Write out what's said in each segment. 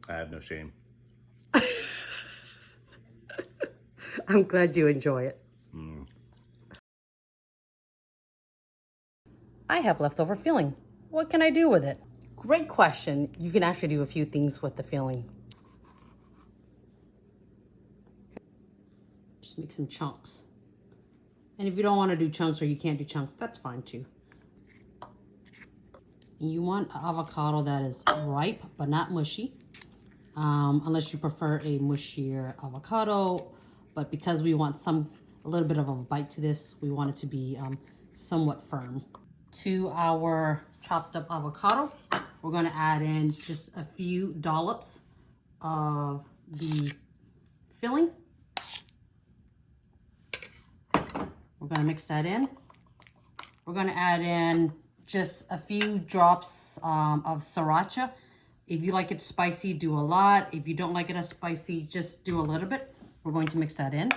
I have no shame. I'm glad you enjoy it. I have leftover filling. What can I do with it? Great question. You can actually do a few things with the filling. Just make some chunks. And if you don't want to do chunks or you can't do chunks, that's fine too. And you want avocado that is ripe but not mushy. Unless you prefer a mushier avocado. But because we want a little bit of a bite to this, we want it to be somewhat firm. To our chopped up avocado, we're going to add in just a few dollops of the filling. We're going to mix that in. We're going to add in just a few drops of sriracha. If you like it spicy, do a lot. If you don't like it as spicy, just do a little bit. We're going to mix that in.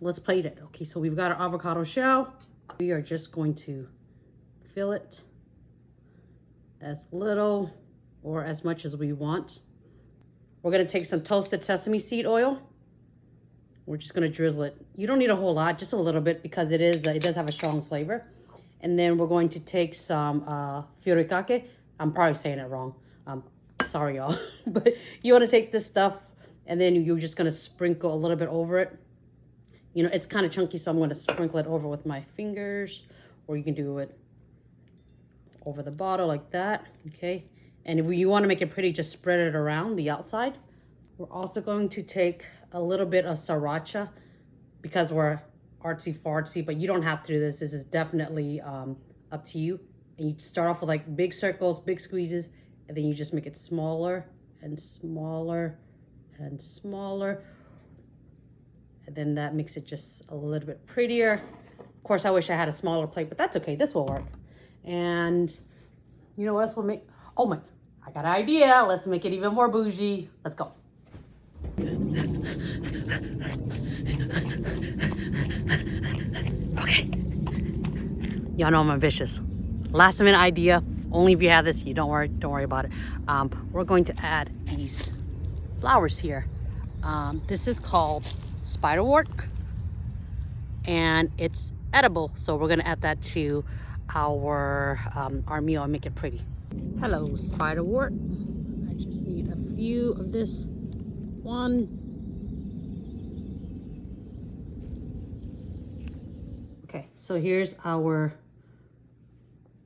Let's plate it. Okay, so we've got our avocado shell. We are just going to fill it as little or as much as we want. We're going to take some toasted sesame seed oil. We're just going to drizzle it. You don't need a whole lot, just a little bit, because it does have a strong flavor. And then we're going to take some furikake. I'm probably saying it wrong. Sorry, y'all. But you want to take this stuff, and then you're just going to sprinkle a little bit over it. You know, it's kind of chunky, so I'm going to sprinkle it over with my fingers, or you can do it over the bottle like that, okay? And if you want to make it pretty, just spread it around the outside. We're also going to take a little bit of sriracha because we're artsy-fartsy, but you don't have to do this. This is definitely up to you. And you start off with like big circles, big squeezes, and then you just make it smaller and smaller and smaller. And then that makes it just a little bit prettier. Of course, I wish I had a smaller plate, but that's okay. This will work. And you know what else will make? Oh my, I got an idea. Let's make it even more bougie. Let's go. Okay. Y'all know I'm ambitious. Last minute idea. Only if you have this, you don't worry about it. We're going to add these flowers here. This is called spiderwort, and it's edible. So we're gonna add that to our meal and make it pretty. Hello, spiderwort. I just need a few of this one. Okay, so here's our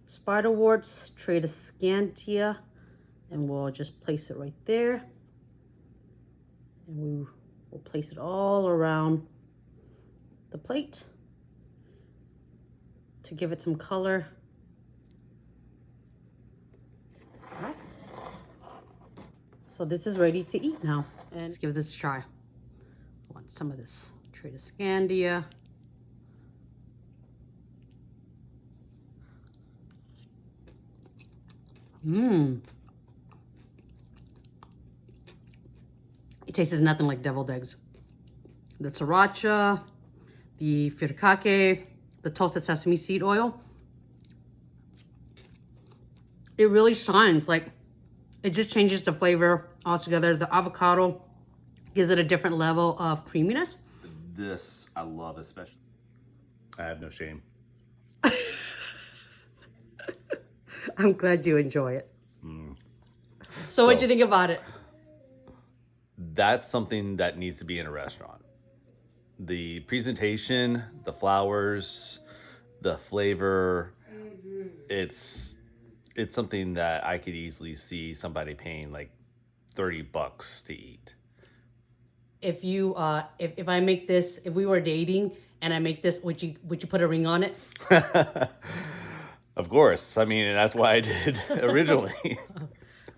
spiderworts, Tradescantia, and we'll just place it right there. And we'll place it all around the plate to give it some color. All right. So this is ready to eat now. And let's give this a try. I want some of this Tradescantia. It tastes nothing like deviled eggs. The sriracha, the furikake, the toasted sesame seed oil. It really shines. Like, it just changes the flavor altogether. The avocado gives it a different level of creaminess. This I love, especially. I have no shame. I'm glad you enjoy it. So what'd you think about it? That's something that needs to be in a restaurant. The presentation, the flowers, the flavor, it's something that I could easily see somebody paying like $30 to eat. If you if I make this, if we were dating and I make this, would you put a ring on it? Of course. I mean, that's why I did originally.